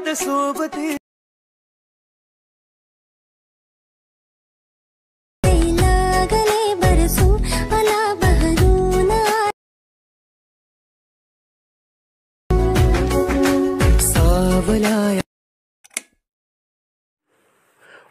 रात सोबती लागले बरसू मला बहरून सावलाया।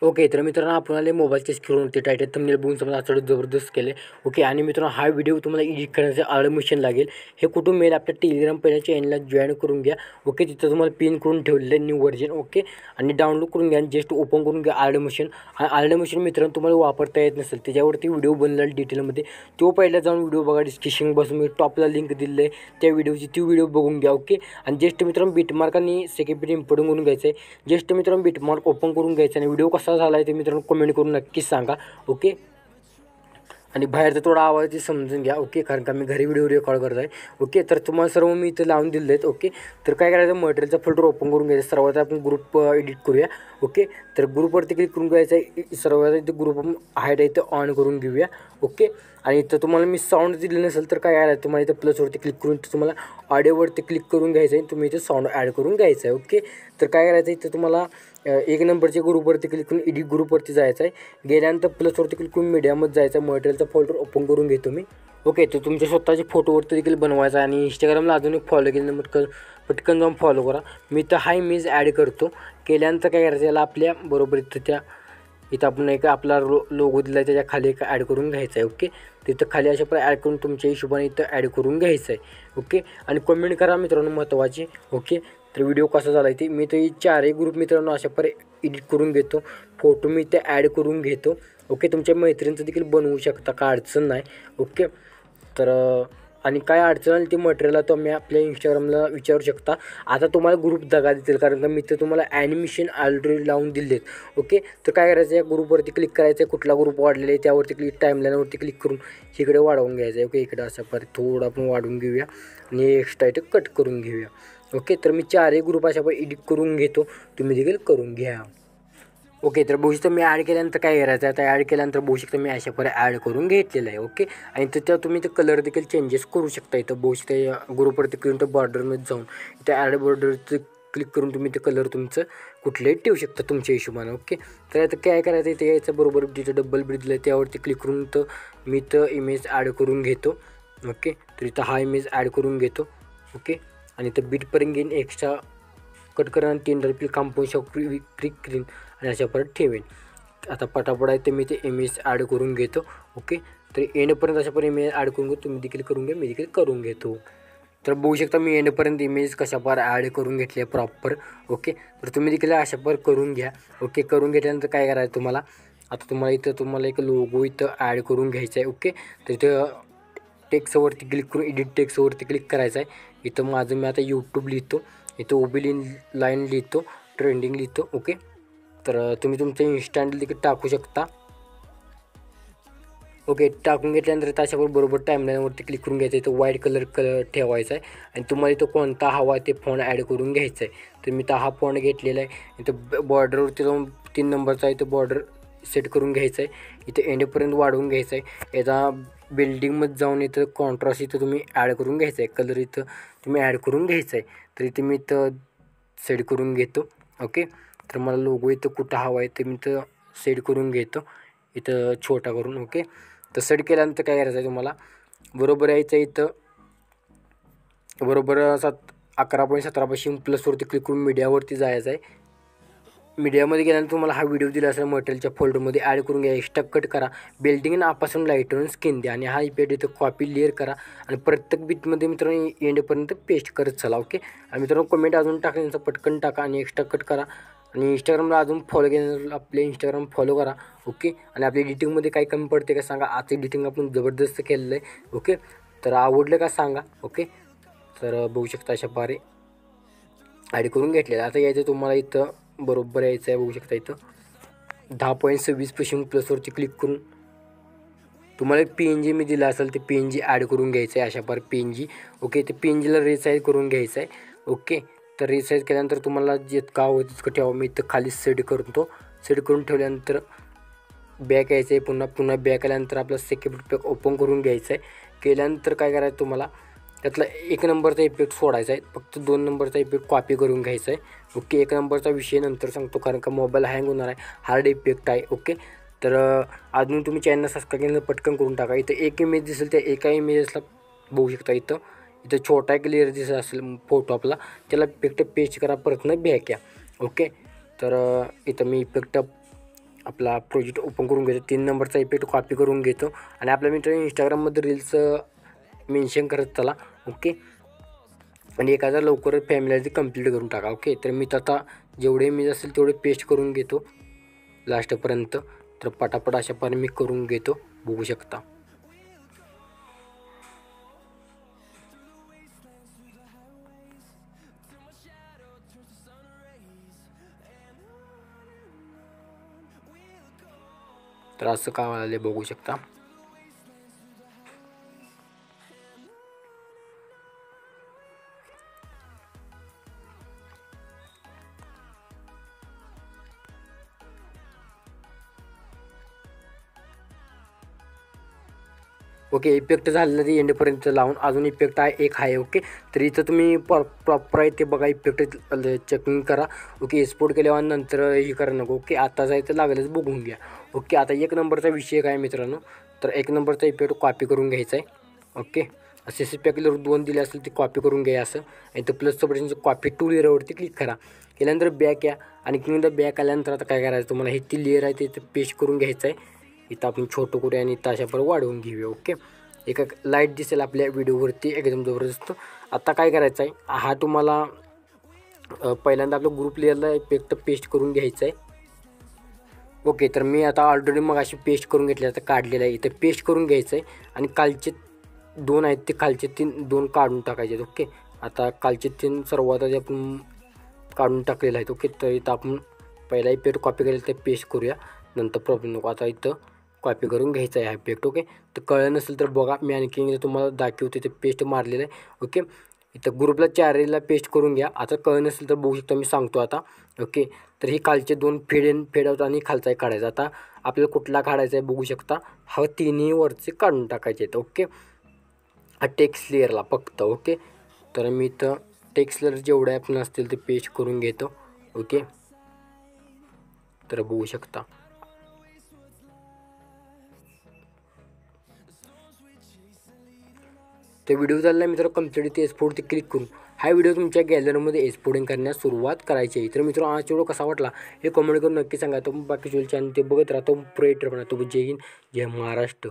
ओके, तर मित्रांनो आपण आले मोबाईलच्या स्क्रीनवरती टायटल थंबनेल बघून समजा थोडं जबरदस्त केले. ओके, आणि मित्रांनो हा व्हिडिओ तुम्हाला एडिट करण्याचं ॲडमिशन लागेल. हे कुठून मिळेल? आपल्या टेलिग्राम पहिल्या चॅनलला जॉईन करून घ्या. ओके, तिथं तुम्हाला पिन करून ठेवलेलं आहे न्यू व्हर्जन. ओके, आणि डाउनलोड करून घ्या आणि जस्ट ओपन करून घ्या ॲडमिशन. आणि ॲडमिशन मित्रांनो तुम्हाला वापरता येत नसेल त्याच्यावरती व्हिडिओ बनलेला डिटेलमध्ये, तो पहिला जाऊन व्हिडिओ बघा. डिस्क्रिप्शन बसून मी टॉपला लिंक दिलेलं आहे त्या व्हिडिओची, ती व्हिडिओ बघून घ्या. ओके, आणि जस्ट मित्रांनो बिटमार्क आणि सेक्युरिटी इम्पोर्ट करून घ्यायचं आहे. जस्ट मित्रांनो बिटमार्क ओपन करून घ्यायचं आणि व्हिडिओ कसा झाला आहे ते मित्रांनो कमेंट करून नक्कीच सांगा. ओके, आणि बाहेरचा थोडा आवाज ते समजून घ्या. ओके, कारण का मी घरी व्हिडिओ रेकॉर्ड करत आहे. ओके, तर तुम्हाला सर्व मी इथं लावून दिलेले आहेत. ओके, तर काय करायचं, मटेरियलचा फोल्डर ओपन करून घ्यायचा. सर्वात आपण ग्रुप एडिट करूया. ओके, तर ग्रुपवरती क्लिक करून घ्यायचं आहे. सर्वात इथं ग्रुप हाईड आहे इथं ऑन करून घेऊया. ओके, आणि इथं तुम्हाला मी साऊंड दिलं नसेल तर काय करायचं, तुम्हाला इथं प्लसवरती क्लिक करून तुम्हाला ऑडिओवरती क्लिक करून घ्यायचं आहे. तुम्ही इथं साऊंड ॲड करून घ्यायचं आहे. ओके, तर काय करायचं, इथं तुम्हाला एक नंबरच्या ग्रुपवरती क्लिक करून एडिट ग्रुपवरती जायचं आहे. गेल्यानंतर प्लसवरती क्लिक करून मीडियामध्ये जायचं आहे. मटेरियलचा फोल्डर ओपन करून घेतो मी. ओके, तर तुमच्या स्वतःच्या फोटोवरती देखील बनवायचा आहे. आणि इंस्टाग्रामला अजून एक फॉलो केलं पटकन जाऊन फॉलो करा. मी तर हा इमेज ॲड करतो. केल्यानंतर काय करायचं, याला आपल्या बरोबर इथं आपण एक आपला लोगो दिला आहे त्याच्या खाली एक ॲड करून घ्यायचा आहे. ओके, तिथं खाली अशा प्रकारे ॲड करून तुमच्या हिशोबाने इथं ॲड करून घ्यायचं आहे. ओके, आणि कमेंट करा मित्रांनो महत्त्वाची. ओके, तर व्हिडिओ कसा झाला आहे ते मी तर चारही ग्रुप मित्रांनो अशा प्रकारे एडिट करून घेतो. फोटो मी इथे ॲड करून घेतो. ओके, तुमच्या मैत्रिणींचं देखील बनवू शकता, काय अडचण नाही. ओके, तर आणि काय अडचण आली ती मटेरियलला तुम्ही आपल्या इंस्टाग्रामला विचारू शकता. आता तुम्हाला ग्रुप दगा देतील कारण का मी तर तुम्हाला ॲनिमेशन ऑलरेडी लावून दिलेत. ओके, तर काय करायचं, या ग्रुपवरती क्लिक करायचं आहे. कुठला ग्रुप वाढलेला आहे त्यावरती क्लिक, टाईमलाईनवरती क्लिक करून इकडे वाढवून घ्यायचं आहे. ओके, इकडे अशा प्रकारे थोडं आपण वाढवून घेऊया आणि एक्स्ट्रा इथं कट करून घेऊया. ओके, तर मी चारही ग्रुप अशा प्रकारे एडिट करून घेतो, तुम्ही देखील करून घ्या. ओके, तर बघू शकता मी ॲड केल्यानंतर काय करायचं, आता ॲड केल्यानंतर बघू शकता मी अशा प्रकारे ॲड करून घेतलेलं आहे. ओके, आणि तिथं तुम्ही ते कलर देखील चेंजेस करू शकता. इथं बघू शकता या ग्रुपवरती क्लिक तर बॉर्डरमध्ये जाऊन इथं ॲड बॉर्डरचं क्लिक करून तुम्ही ते कलर तुमचं कुठलेही ठेवू शकता तुमच्या हिशोबानं. ओके, तर आता काय करायचं, इथे यायचं बरोबर तिथं डबल ब्रिज दिलं आहे त्यावरती क्लिक करून तर मी तर इमेज ॲड करून घेतो. ओके, तर इथं हा इमेज ॲड करून घेतो. ओके, आणि इथं बीटपर्यंत घेईन एक्स्ट्रा कट करा आणि 3 रिपील कंपाऊंड शॉप क्लिक करीन आणि अशा परत ठेवेन. आता पटापट आहे ते मी ते इमेज ॲड करून घेतो. ओके, तर एंडपर्यंत अशा पर्यंत इमेज ॲड करून घेतो. तुम्ही देखील करून घ्या, मी देखील करून घेतो. तर बघू शकता मी एंडपर्यंत इमेज कशा पर ॲड करून घेतली आहे प्रॉपर. ओके, तर तुम्ही देखील अशा पर करून घ्या. ओके, करून घेतल्यानंतर काय करायचं तुम्हाला, आता तुम्हाला एक लोगो इथं ॲड करून घ्यायचा आहे. ओके, तर इथं टेक्स्टवरती क्लिक करून एडिट टेक्स्टवरती क्लिक करायचं आहे. इथं माझं मी आता यूट्यूब लिहितो, इथं ओबी लाईन लिहितो, ट्रेंडिंग लिहितो. ओके, तर तुम्ही तुमचं इन्स्टंट देखील टाकू शकता. ओके, टाकून घेतल्यानंतर त्याच्यावर बरोबर टाईमलाईनवरती क्लिक करून घ्यायचं. इथं व्हाईट कलर ठेवायचा आहे आणि तुम्हाला इथं कोणता हवा ते फॉन्ट ॲड करून घ्यायचा आहे. तर मी तर हा फॉन्ट घेतलेला आहे. इथं बॉर्डरवरती जाऊन 3 नंबरचा इथं बॉर्डर सेट करून घ्यायचं आहे. इथं एंडपर्यंत वाढवून घ्यायचं आहे. याचा बिल्डिंगमध्ये जाऊन इथं कॉन्ट्रास्ट इथं तुम्ही ॲड करून घ्यायचं आहे. कलर इथं तुम्ही ॲड करून घ्यायचं आहे. तर इथे मी इथं सेट करून घेतो. ओके, तर मला लोगो इथं कुठं हवा आहे ते मी इथं सेट करून घेतो, इथं छोटा करून. ओके, तर सेट केल्यानंतर काय करायचं आहे तुम्हाला, बरोबर यायचं इथं बरोबर 11.17 पाशी प्लसवरती क्लिक करून मीडियावरती जायचं आहे. मीडियामध्ये गेल्यानंतर तुम्हाला हा व्हिडिओ दिला असेल मटेरियलच्या फोल्डरमध्ये ॲड करून घ्या. एक्स्ट्रा कट करा, बिल्डिंग आपासून लाईटवरून स्किन द्या आणि हा इफेक्ट इथं कॉपी लेअर करा आणि प्रत्येक बीटमध्ये मित्रांनो एंडपर्यंत पेस्ट करत चला. ओके, आणि मित्रांनो कमेंट अजून टाकण्याचं पटकन टाका आणि एक्स्ट्रा कट करा आणि इंस्टाग्रामला अजून फॉलो केल्यानंतर आपले इंस्टाग्राम फॉलो करा. ओके, आणि आपल्या एडिटिंगमध्ये काय कमी पडते का सांगा, आज एडिटिंग आपण जबरदस्त केलेलं आहे. ओके, तर आवडलं का सांगा. ओके, तर बघू शकता अशा प्रकारे ॲड करून घेतलेलं. आता यायचं तुम्हाला इथं बरोबर यायचं आहे. बघू शकता इथं 10.26 पासून प्लसवरती क्लिक करून तुम्हाला PNG मी दिला असेल ते PNG ॲड करून घ्यायचं आहे. अशा प्रकारे PNG. ओके, ते PNGला रिसाईज करून घ्यायचं आहे. ओके, तर रिसाईज केल्यानंतर तुम्हाला जितका हवं तितकं ठेवा. मी इथं खाली सेट करतो. सेट करून ठेवल्यानंतर बॅक यायचं आहे. पुन्हा बॅक आल्यानंतर आपला सेक्युरिटी पॅक ओपन करून घ्यायचं आहे. केल्यानंतर काय करायचं तुम्हाला, त्यातला 1 नंबरचा इफेक्ट सोडायचा आहे, फक्त 2 नंबरचा इफेक्ट कॉपी करून घ्यायचा आहे. ओके, 1 नंबरचा विषय नंतर सांगतो कारण का मोबाईल हँग होणार आहे, हार्ड इफेक्ट आहे. ओके, तर अजून तुम्ही चॅनल सबस्क्राईब केलं पटकन करून टाका. इथं एक इमेज दिसेल त्या एका इमेजेसला बघू शकता. इथं छोटा क्लिअर दिसत असेल फोटो आपला, त्याला इफेक्ट पेस्ट करा, परत न बॅक या. ओके, तर इथं मी इफेक्ट आपला प्रोजेक्ट ओपन करून घेतो, 3 नंबरचा इफेक्ट कॉपी करून घेतो आणि आपल्या मित्र इंस्टाग्राममध्ये रील्स मेन्शन करत चला. ओके, आणि एखादा लवकरच फॅमिली कंप्लीट करून टाका. ओके, तर मी आता जेवढे इमेज असेल तेवढे पेस्ट करून घेतो लास्टपर्यंत. तर पटापट अशाप्रकारे मी करून घेतो, बघू शकता. तर असं का आले बघू शकता. ओके, इफेक्ट झालेलं ते एंडपर्यंत लावून अजून इफेक्ट आहे एक आहे. ओके, तर इथं तुम्ही प्रॉपर आहे ते बघा, इफेक्ट चेकिंग करा. ओके, एक्सपोर्ट केल्यावर नंतर हे करा नको. ओके, आता जायचं लागलंच बघून घ्या. ओके, आता 1 नंबरचा विषय काय मित्रांनो, तर 1 नंबरचा इफेक्ट कॉपी करून घ्यायचा आहे. ओके, असे पॅकलर 2 दिले असेल ते कॉपी करून घ्या असं, आणि तर प्लसचं बटन कॉपी टू लेअरवरती क्लिक करा. केल्यानंतर बॅक या, आणि किंवा बॅक आल्यानंतर आता काय करायचं तुम्हाला, हे ती लेअर आहे ते पेस्ट करून घ्यायचं आहे. इथं आपण छोटं कुठे आणि इथं अशापर्यंत वाढवून घेऊया. ओके, एक लाईट दिसेल आपल्या व्हिडिओवरती एकदम जबरदस्त. आता काय करायचं आहे, हा तुम्हाला पहिल्यांदा आपल्या ग्रुप लेअरला इफेक्ट पेस्ट करून घ्यायचा आहे. ओके, तर मी आता ऑलरेडी मग अशी पेस्ट करून घेतली, आता काढलेलं आहे. इथं पेस्ट करून घ्यायचं आहे आणि कालचे 2 आहेत ते खालचे 2 काढून टाकायचे आहेत. ओके, आता कालचे 3 सर्वात आधी आपण काढून टाकलेले आहेत. ओके, तर इथं आपण पहिला इफेक्ट कॉपी केलेला ते पेस्ट करूया, नंतर प्रॉब्लेम नको. आता इथं कॉपी करून घ्यायचा आहे हा इफेक्ट. ओके, तर कळलं नसेल तर बघा, मी आणखी तुम्हाला दाखवते ते पेस्ट मारलेलं आहे. ओके, इथं ग्रुपला चारीला पेस्ट करून घ्या. आता कळलं नसेल तर बघू शकता, मी सांगतो आता. ओके, तर ही खालचे 2 फेड आउट आणि खालचा एक काढायचा. आता आपल्याला कुठला काढायचा आहे बघू शकता, हा तिन्ही वरचे काढून टाकायचे आहेत. ओके, हा टेक्स्ट लेअरला फक्त. ओके, तर मी इथं टेक्स्ट लेअर जेवढे आपण असतील ते पेस्ट करून घेतो. ओके, तर बघू शकता. तर व्हिडिओ झाला मित्र कंप्लीट, ते एक्सपोर्ट ते क्लिक करून हा व्हिडिओ तुमच्या गॅलरीमध्ये एक्सपोर्टिंग करण्यास सुरुवात करायची आहे. तर मित्र हा व्हिडिओ कसा वाटला हे कमेंट करून नक्की सांगा. तो बाकी चॅनल ते बघत राहतो, प्रेटर बनतो. जय हिंद, जय महाराष्ट्र.